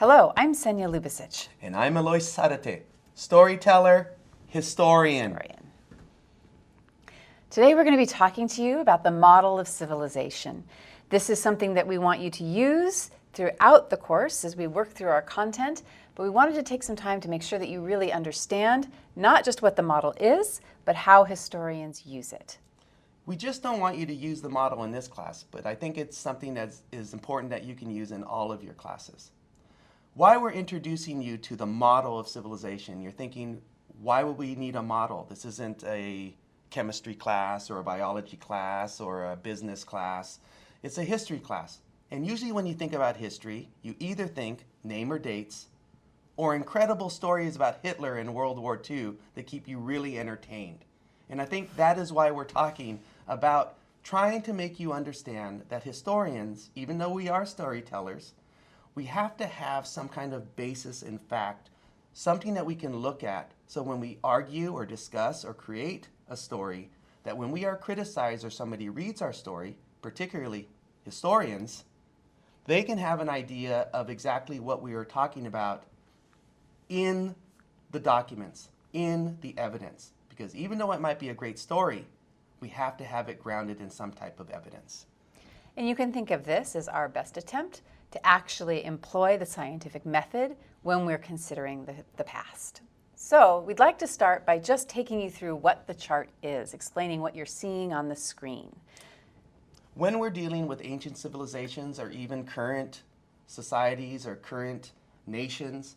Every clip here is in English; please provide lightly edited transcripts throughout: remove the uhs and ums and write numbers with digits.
Hello, I'm Senya Lubisich. And I'm Eloy Sarate, storyteller, historian. Today we're going to be talking to you about the model of civilization. This is something that we want you to use throughout the course as we work through our content, but we wanted to take some time to make sure that you really understand not just what the model is, but how historians use it. We just don't want you to use the model in this class, but I think it's something that is important that you can use in all of your classes. Why we're introducing you to the model of civilization, you're thinking, why would we need a model? This isn't a chemistry class or a biology class or a business class. It's a history class. And usually when you think about history, you either think name or dates or incredible stories about Hitler in World War II that keep you really entertained. And I think that is why we're talking about trying to make you understand that historians, even though we are storytellers, we have to have some kind of basis in fact, something that we can look at. So when we argue or discuss or create a story, that when we are criticized or somebody reads our story, particularly historians, they can have an idea of exactly what we are talking about in the documents, in the evidence. Because even though it might be a great story, we have to have it grounded in some type of evidence. And you can think of this as our best attempt to actually employ the scientific method when we're considering the past. So we'd like to start by just taking you through what the chart is, explaining what you're seeing on the screen. When we're dealing with ancient civilizations or even current societies or current nations,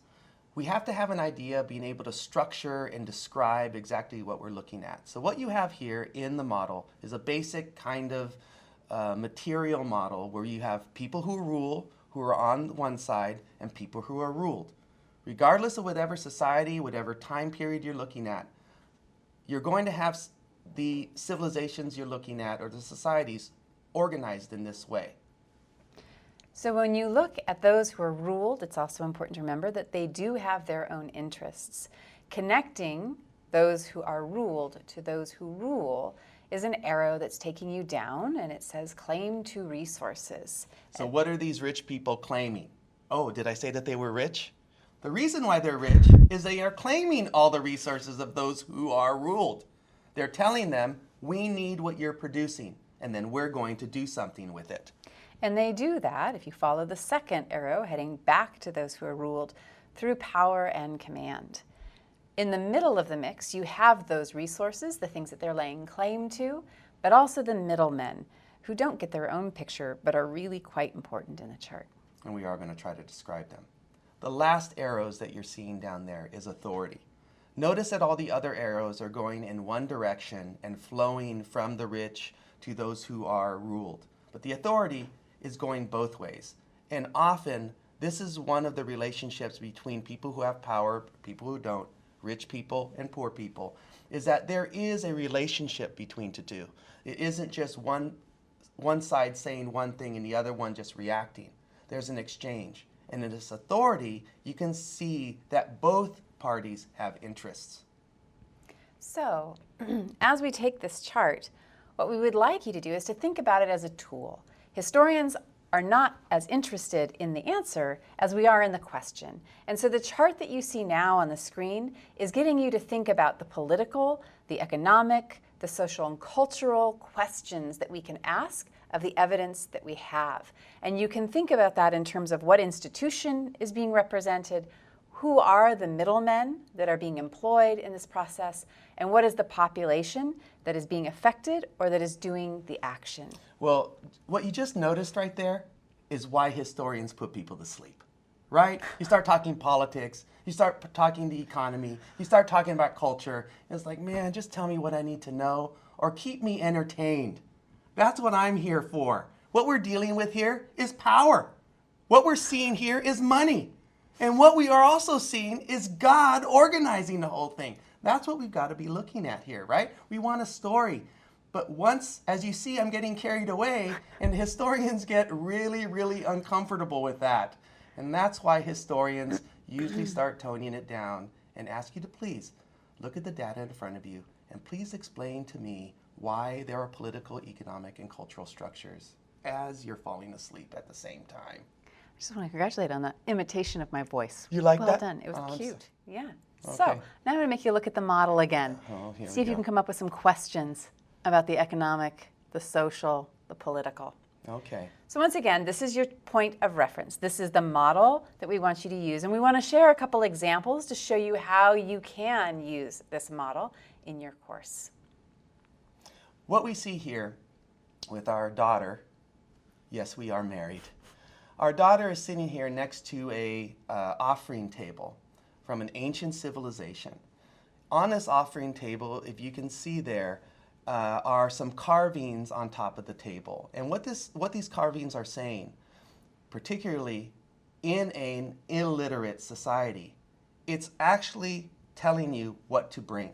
we have to have an idea of being able to structure and describe exactly what we're looking at. So what you have here in the model is a basic kind of material model where you have people who rule, who are on one side, and people who are ruled. Regardless of whatever society, whatever time period you're looking at, you're going to have the civilizations you're looking at or the societies organized in this way. So when you look at those who are ruled, it's also important to remember that they do have their own interests. Connecting those who are ruled to those who rule is an arrow that's taking you down, and it says claim to resources. So what are these rich people claiming? Oh, did I say that they were rich? The reason why they're rich is they are claiming all the resources of those who are ruled. They're telling them, we need what you're producing, and then we're going to do something with it. And they do that, if you follow the second arrow, heading back to those who are ruled, through power and command. In the middle of the mix, you have those resources, the things that they're laying claim to, but also the middlemen, who don't get their own picture, but are really quite important in the chart. And we are going to try to describe them. The last arrows that you're seeing down there is authority. Notice that all the other arrows are going in one direction and flowing from the rich to those who are ruled. But the authority is going both ways. And often, this is one of the relationships between people who have power, people who don't, rich people and poor people, is that there is a relationship between the two. It isn't just one side saying one thing and the other one just reacting. There's an exchange. And in this authority, you can see that both parties have interests. So, as we take this chart, what we would like you to do is to think about it as a tool. Historians are not as interested in the answer as we are in the question. And so the chart that you see now on the screen is getting you to think about the political, the economic, the social and cultural questions that we can ask of the evidence that we have. And you can think about that in terms of what institution is being represented, who are the middlemen that are being employed in this process, and what is the population that is being affected or that is doing the action. Well, what you just noticed right there is why historians put people to sleep, right? You start talking politics, you start talking the economy, you start talking about culture, and it's like, man, just tell me what I need to know or keep me entertained. That's what I'm here for. What we're dealing with here is power. What we're seeing here is money. And what we are also seeing is God organizing the whole thing. That's what we've got to be looking at here, right? We want a story. But once, as you see, I'm getting carried away, and historians get really, really uncomfortable with that. And that's why historians usually start toning it down and ask you to please look at the data in front of you and please explain to me why there are political, economic, and cultural structures as you're falling asleep at the same time. I just want to congratulate on the imitation of my voice. You like well that? done. It was Oh, cute. Yeah. Okay. So now I'm going to make you look at the model again. Oh, here See we if you go. can come up with some questions about the economic, the social, the political. Okay. So once again, this is your point of reference. This is the model that we want you to use. And we want to share a couple examples to show you how you can use this model in your course. What we see here with our daughter, yes, we are married. Our daughter is sitting here next to a offering table from an ancient civilization. On this offering table, if you can see there, are some carvings on top of the table. And what these carvings are saying, particularly in an illiterate society, it's actually telling you what to bring.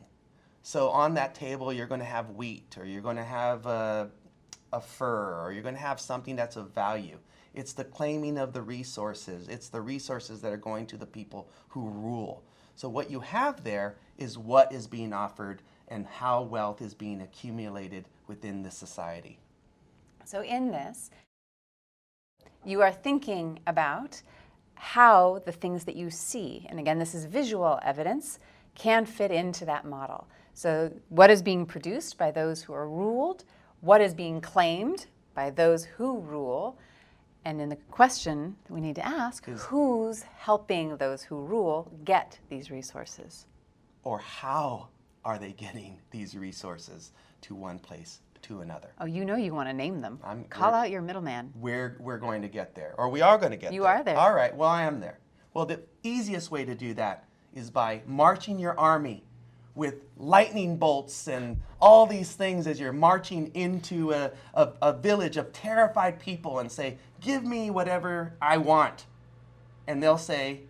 So on that table, you're going to have wheat, or you're going to have a fur, or you're going to have something that's of value. It's the claiming of the resources. It's the resources that are going to the people who rule. So what you have there is what is being offered and how wealth is being accumulated within the society. So in this, you are thinking about how the things that you see, and again, this is visual evidence, can fit into that model. So what is being produced by those who are ruled, what is being claimed by those who rule, and in the question that we need to ask, who's helping those who rule get these resources? Or how are they getting these resources to one place to another? Oh, you know you want to name them. Call out your middleman. We're going to get there, or we are going to get there. You are there. All right, well, I am there. Well, the easiest way to do that is by marching your army with lightning bolts and all these things as you're marching into a village of terrified people and say, give me whatever I want. And they'll say,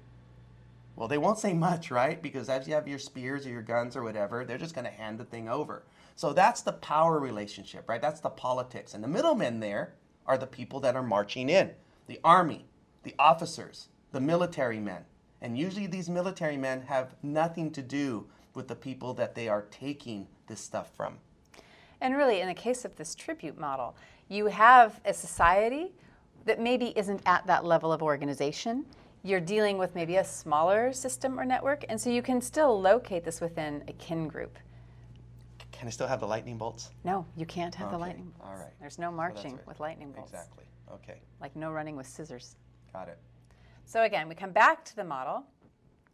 well, they won't say much, right? Because as you have your spears or your guns or whatever, they're just going to hand the thing over. So that's the power relationship, right? That's the politics. And the middlemen there are the people that are marching in. The army, the officers, the military men. And usually these military men have nothing to do with the people that they are taking this stuff from. And really, in the case of this tribute model, you have a society that maybe isn't at that level of organization. You're dealing with maybe a smaller system or network, and so you can still locate this within a kin group. Can I still have the lightning bolts? No, you can't have the Okay, lightning bolts. all right. There's no So marching that's right. with lightning bolts. Exactly. Okay. Like no running with scissors. Got it. So again, we come back to the model.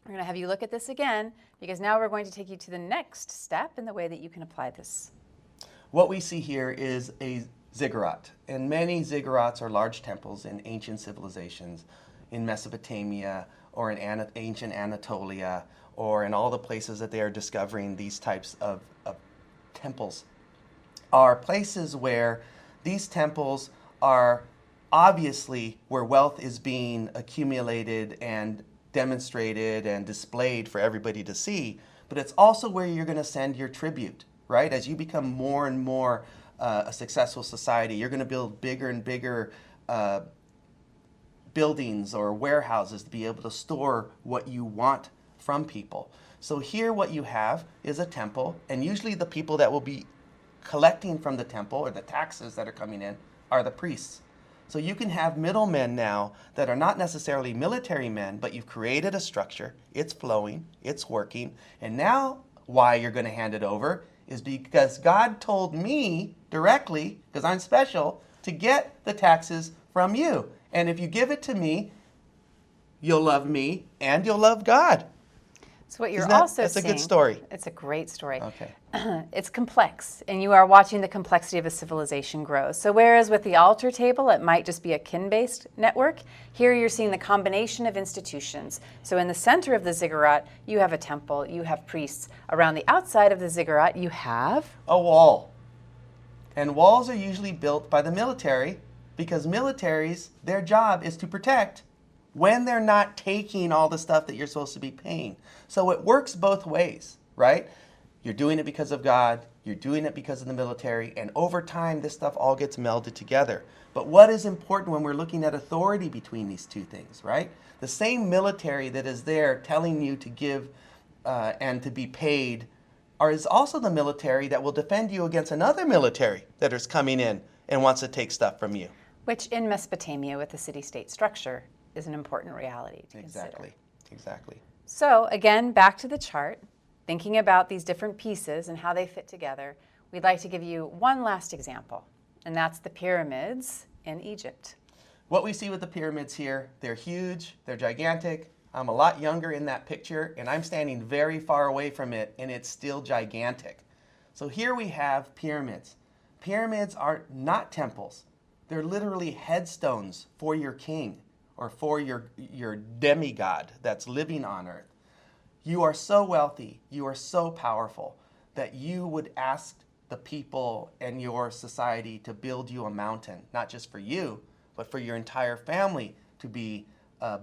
We're going to have you look at this again, because now we're going to take you to the next step in the way that you can apply this. What we see here is a ziggurat, and many ziggurats are large temples in ancient civilizations in Mesopotamia or in ancient Anatolia or in all the places that they are discovering these types of temples are places where these temples are obviously where wealth is being accumulated and demonstrated and displayed for everybody to see, but it's also where you're going to send your tribute, right? As you become more and more a successful society, you're going to build bigger and bigger buildings or warehouses to be able to store what you want from people. So here what you have is a temple, and usually the people that will be collecting from the temple or the taxes that are coming in are the priests. So you can have middlemen now that are not necessarily military men, but you've created a structure, it's flowing, it's working, and now why you're going to hand it over is because God told me directly, because I'm special, to get the taxes from you. And if you give it to me, you'll love me and you'll love God. So what you're Isn't that- also that's a seeing, good story. It's a great story. Okay. It's complex, and you are watching the complexity of a civilization grow. So whereas with the altar table, it might just be a kin-based network, here you're seeing the combination of institutions. So in the center of the ziggurat, you have a temple, you have priests. Around the outside of the ziggurat, you have A wall. And walls are usually built by the military because militaries, their job is to protect when they're not taking all the stuff that you're supposed to be paying. So it works both ways, right? You're doing it because of God, you're doing it because of the military, and over time this stuff all gets melded together. But what is important when we're looking at authority between these two things, right? The same military that is there telling you to give and to be paid is also the military that will defend you against another military that is coming in and wants to take stuff from you. which in Mesopotamia with the city-state structure is an important reality to Exactly, consider. exactly. So again, back to the chart, thinking about these different pieces and how they fit together, we'd like to give you one last example, and that's the pyramids in Egypt. What we see with the pyramids here, they're huge, they're gigantic. I'm a lot younger in that picture, and I'm standing very far away from it, and it's still gigantic. So here we have pyramids. Pyramids are not temples. They're literally headstones for your king or for your demigod that's living on earth. You are so wealthy, you are so powerful that you would ask the people and your society to build you a mountain, not just for you, but for your entire family to be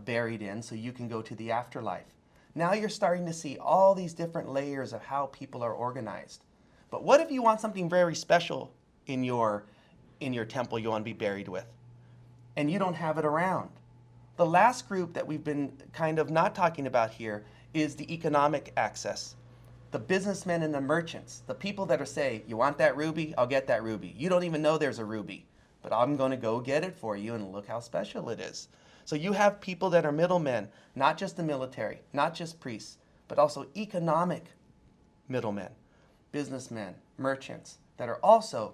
buried in so you can go to the afterlife. Now you're starting to see all these different layers of how people are organized. But what if you want something very special in your temple you want to be buried with, and you don't have it around? The last group that we've been kind of not talking about here is the economic access. The businessmen and the merchants, the people that are saying, you want that ruby? I'll get that ruby. You don't even know there's a ruby, but I'm going to go get it for you, and look how special it is. So you have people that are middlemen, not just the military, not just priests, but also economic middlemen, businessmen, merchants, that are also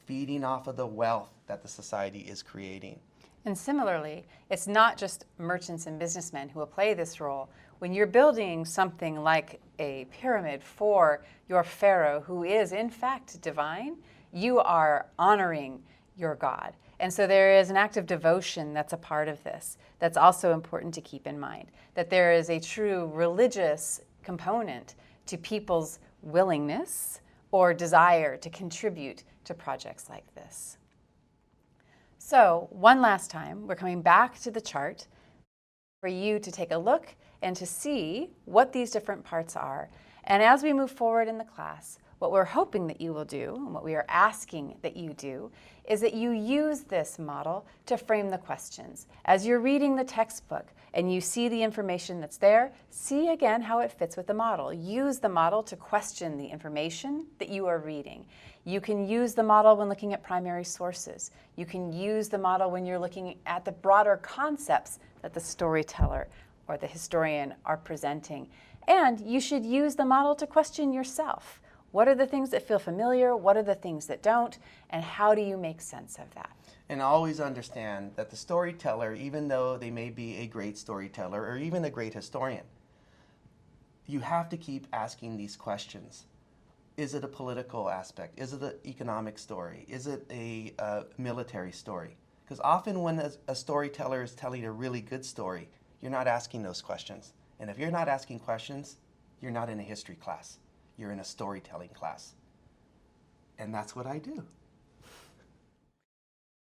feeding off of the wealth that the society is creating. And similarly, it's not just merchants and businessmen who will play this role. When you're building something like a pyramid for your pharaoh, who is in fact divine, you are honoring your God. And so there is an act of devotion that's a part of this that's also important to keep in mind, that there is a true religious component to people's willingness or desire to contribute to projects like this. So one last time, we're coming back to the chart for you to take a look and to see what these different parts are. And as we move forward in the class, what we're hoping that you will do, and what we are asking that you do, is that you use this model to frame the questions. As you're reading the textbook and you see the information that's there, see again how it fits with the model. Use the model to question the information that you are reading. You can use the model when looking at primary sources. You can use the model when you're looking at the broader concepts that the storyteller or the historian are presenting. And you should use the model to question yourself. What are the things that feel familiar? What are the things that don't? And how do you make sense of that? And always understand that the storyteller, even though they may be a great storyteller or even a great historian, you have to keep asking these questions. Is it a political aspect? Is it an economic story? Is it a military story? Because often when a storyteller is telling a really good story, you're not asking those questions. And if you're not asking questions, you're not in a history class. You're in a storytelling class. And that's what I do.